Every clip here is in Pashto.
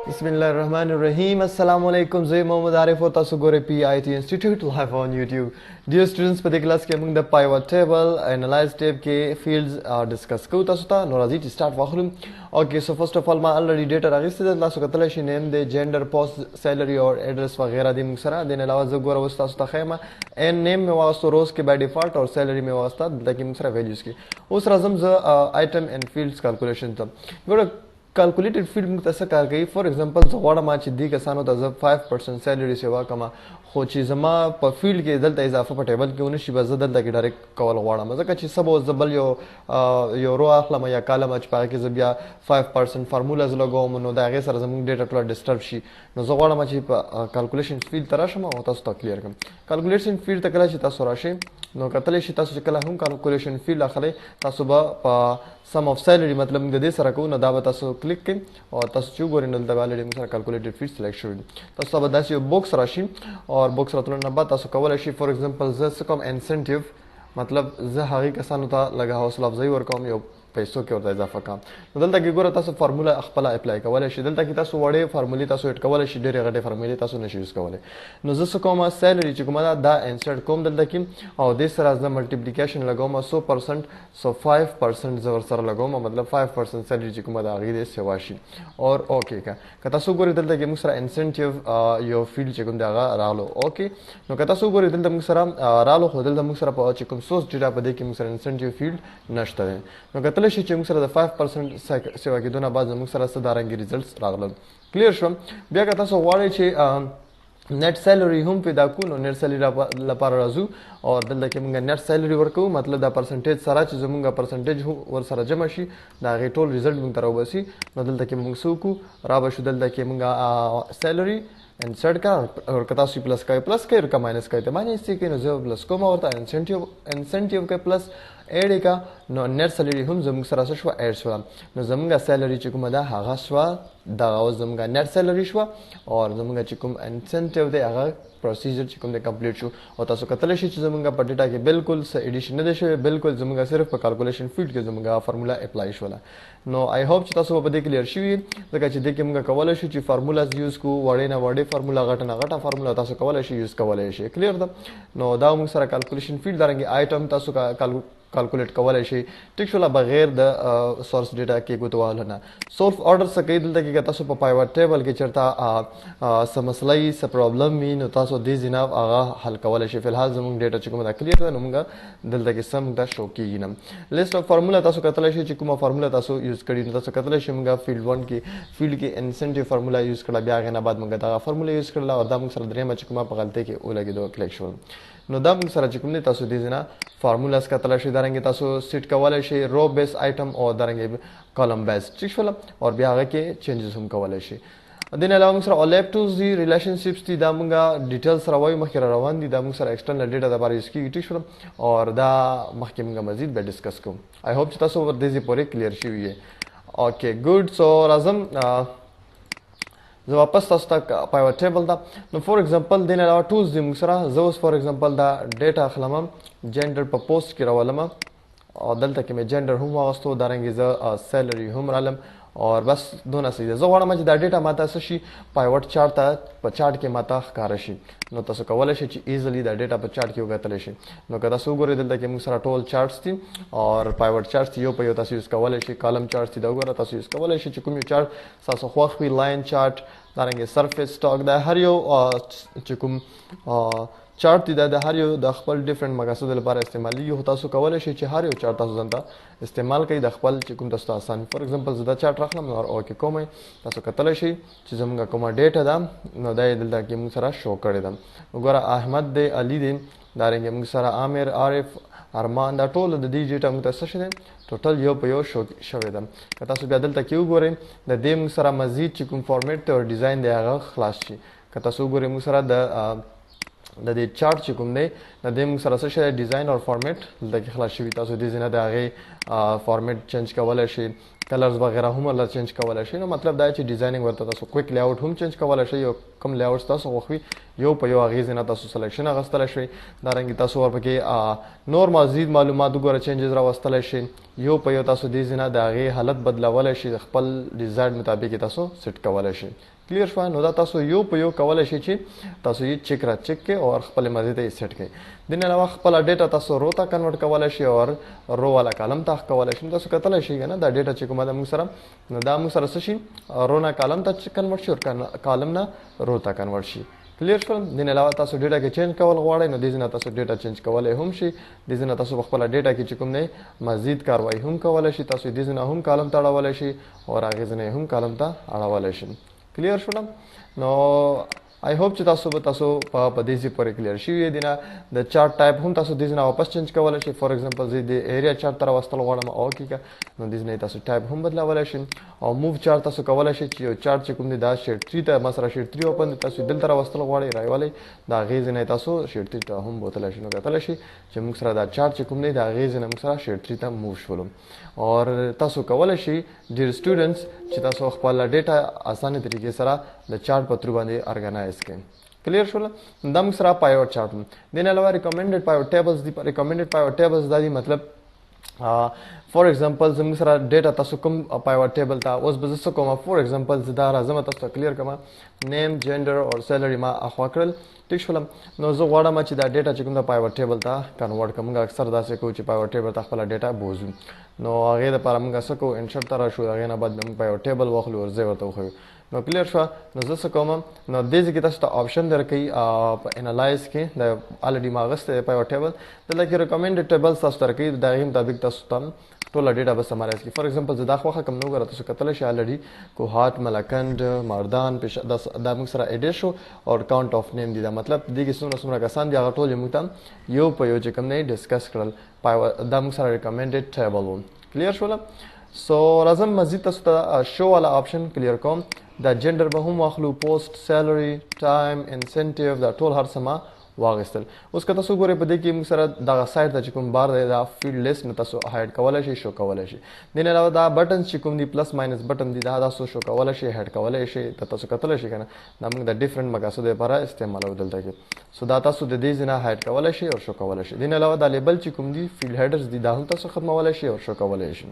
Bismillahirrahmanirrahim. Assalamu alaikum. Zai Mohammad Arif और तासु गोरे PIT Institute live on YouTube. Dear students, په دې کلاس کې موږ د pivot table, analyze tab کې fields discuss کوو تاسو ته. نو راځي چې start واخلو. Okay, so first of all ما already data راغستې ده. تاسو کتلی شئ name دی gender, post, salary or address وغیرہ دی موږ سره. دین علاوه زه ګوره اوس تاسو ته ښیم and name مې واغستو روز کې by default or salary مې واغسته دلته کې موږ سره values کې. اوس راځم زه item and fields calculation ته. ګوره calculated field موږ ته څه کار کوي فور ایگزامپل زه غواړم چې دې کسانو ته زه 5% سیلري سیوا کوم خو چې زما په فیلډ کې دلته اضافه په ټیبل کې ونه شي به زه دلته کې ډایرکټ کول غواړم ځکه چې سبا زه بل یو رو اخلم یا کالم چې په هغې کې زه بیا 5% فارمولاز لګوم نو د هغې سره زموږ ډیټا ټوله ډسټرب شي نو زه غواړم چې په کالکولیشن فیلډ ته راشم او تاسو ته کلیر کړم کالکولیشن فیلډ ته کله چې تاسو راشئ نو کتلی شي تاسو چې کله هم کالکولیشن فیلډ اخلئ تاسو به په سم اف سیلري مطلب موږ د دې سره کوو نو دا به تاسو کلیک کړئ او تاسو چې وګورئ نو دلته به الریډي موږ سره کالکولیټډ فیلډ سلیکټ شوی دی تاسو ته به داسې یو بوکس راشي او بوکس راتلو نه بعد تاسو کولی شئ فور ایگزامپل زه څه کوم انسنټیو مطلب زه هغې کسانو ته لږه حوصله افزایي ورکوم یو پیسو کې ورته اضافه کوم نو دلته کې ګوره تاسو فارموله خپله اپلای کولی شئ دلته کې تاسو وړې فارمولې تاسو ایډ کولی شئ ډېرې غټې فارمولې تاسو نشئ یوز کولی نو زه څه کوم سیلري چې کومه ده دا انسرټ کوم دلته کې او دې سره زه ملټیپلیکیشن لګوم 100% سو 5% زه ورسره لګوم مطلب 5% سیلري چې کومه ده هغې دې سیوا شي اور اوکې که تاسو وګورئ دلته کې موږ سره انسنټیو یو فیلډ چې کوم دی هغه راغلو اوکې نو که تاسو وګورئ دلته موږ سره راغلو خو دلته موږ سره په چې کوم سورس ډیټا په دې کې موږ سره انسنټیو فیلډ نشته دی نو کتلی شي چې موږ سره د 5% سیوا کېدو نه بعد زموږ سره څه دارنګې ریزلټس راغلل کلیر شو بیا که تاسو غواړئ چې نیټ سیلري هم پیدا کړو نو نیټ سیلري لپاره راځو او دلته کې موږ نیټ سیلري ورکوو مطلب دا پرسنټیج سره چې زموږ پرسنټیج ورسره جمع شي د هغې ټول ریزلټ موږ ته راوباسي نو دلته کې موږ څه وکړو را به شو دلته کې موږ سیلري انسرټ کا اور که تاسو پلس کوئ پلس کوئ که ماینس کوئ ته ماینس یې کوئ نو زه پلس کوم ورته انسنټیو کوئ پلس ایډ کا نو نیټ سیلري هم زموږ سره څه شوه ایډ شوه نو زموږ سیلري چې کومه ده هغه شوه دغه اوس زموږ نیټ سیلري شوه او زموږ چې کوم انسنټیو دی هغه پروسیجر چې کوم دی کمپلیټ شو او تاسو کتلی شئ چې زموږ په ډیټا کې بالکل څه ایډیشن نه دی شوی بالکل زموږ صرف په کالکولیشن فیلډ کې زموږ فارمولا اپلای شوله نو آی هوپ چې تاسو په دې کلیر شوي ځکه چې دې کې موږ کولی شو چې فارمولاز یوز کړو وړې نه وړې فارمولا غټه نه غټه فارمولا تاسو کولی شئ یوز کولی شئ کلیر ده نو دا موږ سره کالکولیشن فیلډ دارنګې آیټم تاسو کالکولیټ کولی شئ ټیک شوله بغیر د سورس ډیټا کې ګوتوالو نه سولف آرډر څه کوي دلته کې که تاسو په پایوټ ټیبل کې چېرته څه مسله وي څه پرابلم وي نو تاسو دې ځینه هغه حل کولی شئ فلحال زموږ ډیټا چې کومه ده کلیر ده نو موږ دلته کې څه موږ ته شو کېږي نه لیسټ اف فارمولا تاسو کتلی شئ چې کومه فارمولا تاسو یوز کړي نو تاسو کتلی شئ موږ فیلډ 1 کې فیلډ کې انسنټیو فارمولا یوز کړله بیا هغې نه بعد موږ دغه فارمولا یوز کړله او دا موږ سره درېیمه چې کومه په غلطۍ کې ولګېدو کلیک شول نو دا موږ سره چې کوم دی تاسو دې ځینه فارمولاز کتلی شئ دارنګې تاسو سیټ کولی شئ رو بیس آیټم او دارنګې کالم بیس ټیک شوله او بیا هغه کې چینجز هم کولی شئ دین علاوه موږ سره الیپټوز دي ریلیشنشپس دي دا موږ ډیټیل سره وایو مخکې را روان دي دا موږ سره ایکسټرنل ډیټا دپاره یوز کېږي ټیک شوله او دا مخکې موږ مزید بیا ډسکس کوو آی هوپ چې تاسو ور دې پورې کلیر شوي یې اوکې ګډ سو راځم زه واپس تاسو ته پایوټ ټیبل ته نو فور ایگزامپل دین علاوه ټولز دي موږ سره زه اوس فور ایگزامپل دا ډیټا اخلم جنډر په پوسټ کې راولم او دلته کې مې جنډر هم واغستو دارنګې زه سیلري هم رالم اور بس دونه څه دي زه غواړم چې دا ډیټا ماته څه شي پایوټ چارټ ته په چارټ کې ماته ښکاره شي نو تاسو کولی شئ چې ایزلی دا ډیټا په چارټ کې وکتلی شئ نو که تاسو وګورئ دلته کې موږ سره ټول چارټس دي اور پایوټ چارټس یو په یو تاسو یوز کولی شئ کالم چارټس دي دا وګوره تاسو یوز کولی شئ چې کوم یو چارټ ستاسو خوښ وي لاین چارټ دارنګې سرفیس سټاک دا هر یو چې کوم چارټ دی دا د هر یو د خپل ډیفرنٹ مقاصدو لپاره استعمالیږي خو تاسو کولی شئ چې هر یو چارټ تاسو ځان ته استعمال کړئ د خپل چې کوم تاسو ته اسان فور ایگزامپل زه دا چارټ راخلم نو اوکې کوم تاسو کتلی شئ چې زموږ کومه ډیټا ده نو دا یې دلته کې موږ سره شو کړې ده وګوره احمد دی علي دی دارنګې موږ سره عامر عارف ارمان دا ټول د دې ډیټا موږ ته څه شی دی ټوټل یو په یو شو شوی ده که تاسو بیا دلته کې وګورئ د دې موږ سره مزید چې کوم فارمیټ دی او ډیزاین دی هغه خلاص شي که تاسو وګورئ موږ سره د دې چارټ چې کوم دی د دې موږ سره څه شی ډیزاین او فارمیټ دلته کې خلاص شوي تاسو دې ځینه د هغې فارمیټ چینج کولی شئ کلرز وغیرہ هم ول چینج کولای شي. نو مطلب دا چې ډیزاینینګ ورته تاسو کویک لی آوټ هم چینج کولای شي. یو کوم لی آوټ تاسو خوښوي یو په یو هغې ځای نه تاسو سلیکشن اخیستلی شئ. دارنګې تاسو ورپکې نور مزید معلومات وګوره چینجز راوستلی شئ. یو په یو تاسو دې ځای نه د هغې حالت بدلولی شئ، د خپل ډیزاین مطابق تاسو سیټ کولی شئ. کلیر شو؟ نو دا تاسو یو په یو کولی شئ چې تاسو یې چک را چک کړئ او خپل مرضي ته یې سیټ کړئ. دې نه علاوه خپله ډیټا تاسو رو ته کنورټ کولی شئ او رو والا کالم ته کولی شئ. تاسو کتلی شئ که نه دا ډیټا چې کومه ده موږ سره، نو دا موږ سره څه شي رو نه کالم ته کنورټ شي او کالم نه رو ته کنورټ شي. کلیر شو؟ دې نه علاوه تاسو ډیټا کې چینج کول غواړئ نو دې ځای نه تاسو ډیټا چینج کولی هم شي. دې ځای نه تاسو په خپله ډیټا کې چې کوم دی مزید کاروایي هم کولی شي. تاسو دې ځای نه هم کالم ته اړولی شي او هغې ځای نه هم کالم ته اړولی شي. کلیر شو؟ نو آی هوپ چې تاسو په دې ځای پورې کلیر شوي دي نه. د چارټ ټایپ هم تاسو دې ځای نه واپس چینج کولی شئ. فار ایگزامپل زه د ایریا چارټ ته راوستل غواړم او کېږه نو دې ځای نه تاسو ټایپ هم بدلولی شئ. او موو چارټ تاسو کولی شئ چې یو چارټ چې کوم دی دا شیټ 3 ته ما سره شیټ 3 اوپن دی، تاسو دلته راوستل غواړئ رایوالی د هغې ځای نه تاسو شیټ 3 ته هم بوتلی شئ. نو کتلی شئ چې موږ سره دا چارټ چې کوم دی د هغې ځای نه موږ سره شیټ 3 ته موو شولو. اور تاسو کولی شئ ډیر سټوډنټس چې تاسو خپله ډیټا اسانه طریقې سره د چارټ په تھرو باندې ارګنایز کړئ. کلیر شول؟ دا موږ سره پایوټ چارټ. دې نه علاوه ریکمنډډ پایوټ ټیبلز دي. ریکمنډډ پایوټ ټیبلز دا دي مطلب فار ایگزامپل زموږ سره ډیټا تاسو کوم پایوټ ټیبل ته اوس به زه څه کوم. فار ایگزامپل زه دا راځم تاسو ته کلیر کوم نیم جینډر او سیلري ما اخوا کړل. ټیک شول؟ نو زه غواړم چې دا ډیټا چې کوم د پایوټ ټیبل ته کنورټ کړم. موږ اکثر داسې کوو چې پایوټ ټیبل ته خپله ډیټا بوځو. نو هغې دپاره موږ څه کوو انشرټ ته راشو، هغې نه بعد موږ پایوټ ټیبل واخلو او ځای ورته وښیو. نو کلیر شو؟ نو زه څه کوم نو دې ځای کې تاسو ته آپشن درکوي په انالایز کې د الریډي ما اخیستی دی پایوټ ټیبل. دلته کې ریکمنډډ ټیبلز تاسو ته درکوي د هغې مطابق تاسو ته ټوله ډیټا به سمرایز کړي. فار ایگزامپل زه دا خوښه کړم نو وګوره تاسو کتلی شئ الریډي کوهات ملکنډ مردان دا موږ سره ایډیټ شو او کاونټ آف نیم دي. دا مطلب دې کې څومره کسان دي هغه ټول یې موږ ته یو په یو چې کوم دی ډسکس کړل. دا موږ سره ریکمنډډ ټیبل و. کلیر شوله؟ سو راځم مزید تاسو ته شو والا آپشن کلیر کوم. دا جنډر به هم واخلو، پوسټ، سیلري، ټایم، انسنټیو، دا ټول هر څه ما واغېستل. اوس که تاسو ګورئ په دې کې موږ سره دغه سایډ ته چې کوم بار دی دا فیلډ لیست نه تاسو هایډ کولی شئ، شو کولی شئ. دې نه علاوه دا بټنز چې کوم دي پلس ماینس بټن دي دا تاسو شو کولی شئ، هایډ کولی شئ. دا تاسو کتلی شئ که نه دا موږ د ډفرنټ مقاصدو لپاره استعمالوو دلته کې. سو دا تاسو د دې ځای نه هایډ کولی شئ او شو کولی شئ. دې نه علاوه دا لیبل چې کوم دي فیلډ هیډرز دي دا هم تاسو ختمولی شئ او شو کولی شئ.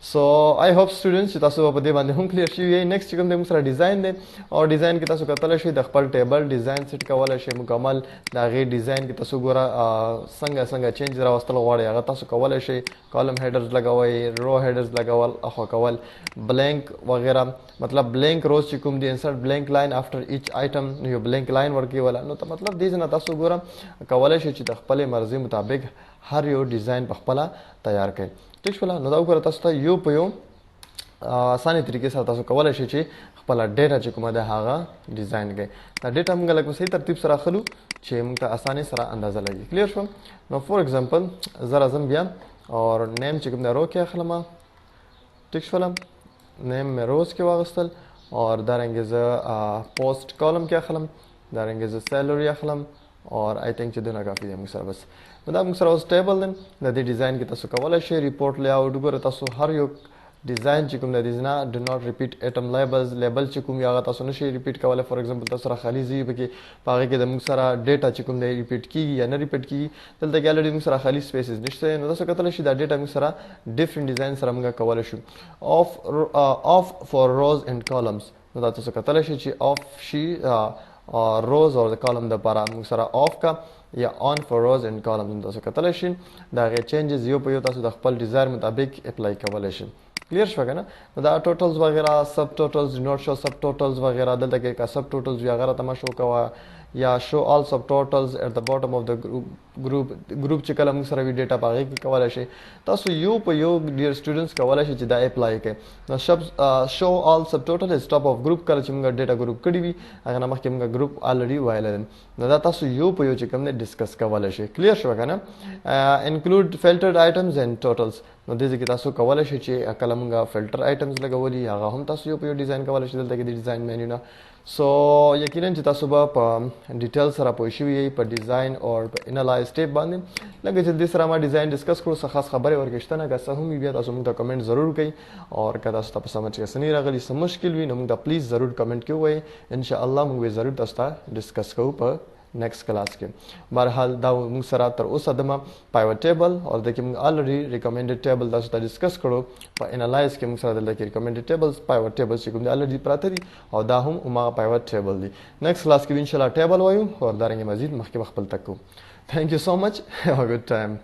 سو آی هوپ سټوډنټس چې تاسو په دې باندې هم کلیر شوي یئ. نیکسټ چې کوم دی موږ سره ډیزاین دی او ډیزاین کې تاسو کتلی شئ د خپل ټیبل ډیزاین سیټ کولی شئ مکمل. د هغې ډیزاین کې تاسو ګوره څنګه چینج راوستل غواړئ هغه تاسو کولی شئ. کالم هیډرز لګوئ، رو هیډرز لګول، اخوا کول، بلینک وغیره مطلب بلینک روز چې کوم دی انسرټ بلینک لاین افټر ایچ آیټم نو یو بلینک لاین ورکوي ولا. نو ته مطلب دې ځای نه تاسو ګوره کولی شئ چې د خپلې مرضي مطابق هر یو ډیزاین په خپله تیار کړئ. ټیک شوله؟ نو دا وګوره تاسو ته یو په یو اسانه طریقې سره تاسو کولی شئ چې خپله ډیټا چې کومه ده هغه ډیزاین کړئ. دا ډیټا موږ لږ په صحیح ترتیب سره اخلو چې موږ ته اسانۍ سره اندازه لګي. کلیر شو؟ نو فور ایگزامپل زه راځم بیا اور نیم چې کوم دی رو کې اخلم. ټیک شوله؟ نیم مې روز کې واغستل اور دارنګې زه پوسټ کالم کې اخلم، دارنګې زه سیلري اخلم اور آی تھنک چې دونه کافي دی موږ سره. بس دا موږ سره اوس ټیبل دی. د دې ډیزاین کې تاسو کولی شئ ریپورټ لی آوټ وګوره تاسو هر یو ډیزاین چې کوم دی نه ډو ناٹ ریپیټ ایټم لیبلز لیبل چې کوم هغه تاسو نشئ ریپیټ کولی. فار ایگزامپل تاسو سره خالي ځای پکې په هغې کې د موږ سره ډیټا چې کوم دی ریپیټ کېږي یا نه ریپیټ کېږي. دلته کې الریډي موږ سره خالي سپیسز نشته نو تاسو کتلی شئ دا ډیټا موږ سره ډفرنټ ډیزاین سره موږ کولی شو. آف فار روز اینډ کالمز نو دا تاسو کتلی شئ چې آف شي روز او د کالم دپاره موږ سره آف کا یا آن فار روز اینډ کالمز تاسو کتلی شئ. د هغې چینجز یو په یو تاسو د خپل ډیزایر مطابق اپلای کولی شئ. کلیر شو که نه؟ دا ټوټلز وغیره سب ټوټلز ډو ناٹ شو سب ټوټلز وغیره دلته کې که سب ټوټلز وي هغه راته مه شو کوه یا شو آل سب ټوټلز ایٹ د باټم آف د ګروپ چې کله موږ سره وي ډیټا په هغې کې کولی شئ. تاسو یو په یو ډیر سټوډنټس کولی شئ چې دا اپلای کړئ. نو شو آل سب ټوټل از ټاپ آف ګروپ کله چې موږ ډیټا ګروپ کړي وي هغه نه مخکې موږ ګروپ الریډي ویلی دی. نو دا تاسو یو په یو چې کوم دی ډسکس کولی شئ. کلیر شوه که نه؟ انکلوډ فلټرډ آیټمز اینډ ټوټلز نو دې ځای کې تاسو کولی شئ چې کله موږ فلټر آیټمز لګولي هغه هم تاسو یو په یو ډیزاین کولی شئ. دلته کې د ډیزاین مینیو نه سو یقینا چې تاسو به په ډیټیل سره پوه شوي یئ په ډیزاین او په انالایز ټیپ باندې لکه چې دې سره ما ډیزاین ډسکس کړو څه خاص خبرې ورکې شته نه که څه هم وي بیا تاسو موږ ته کمنټ ضرور کوئ او که تاسو ته په سمجھ کې څه نه راغلي څه مشکل وي نو موږ ته پلیز ضرور کمنټ کې ووایئ انشاءالله موږ به ضرور تاسو ته ډسکس کوو په نیکسٹ کلاس کې بهرحال دا موږ سره تر اوسه دمه پایوټ ټیبل او د کې موږ الریډي ریکمنډډ ټیبل تاسو ته ډسکس کړو په انالایز کې موږ سره دلته کې ریکمنډډ ټیبلز پایوټ ټیبلز چې کوم دي الریډي پراته دي او دا هم ما پایوټ ټیبل دي نیکسٹ کلاس کې ان شاء الله ټیبل وایو او دا رنګ مزید مخکې خپل تکو ثانک یو سو مچ هاف ا ګډ ټایم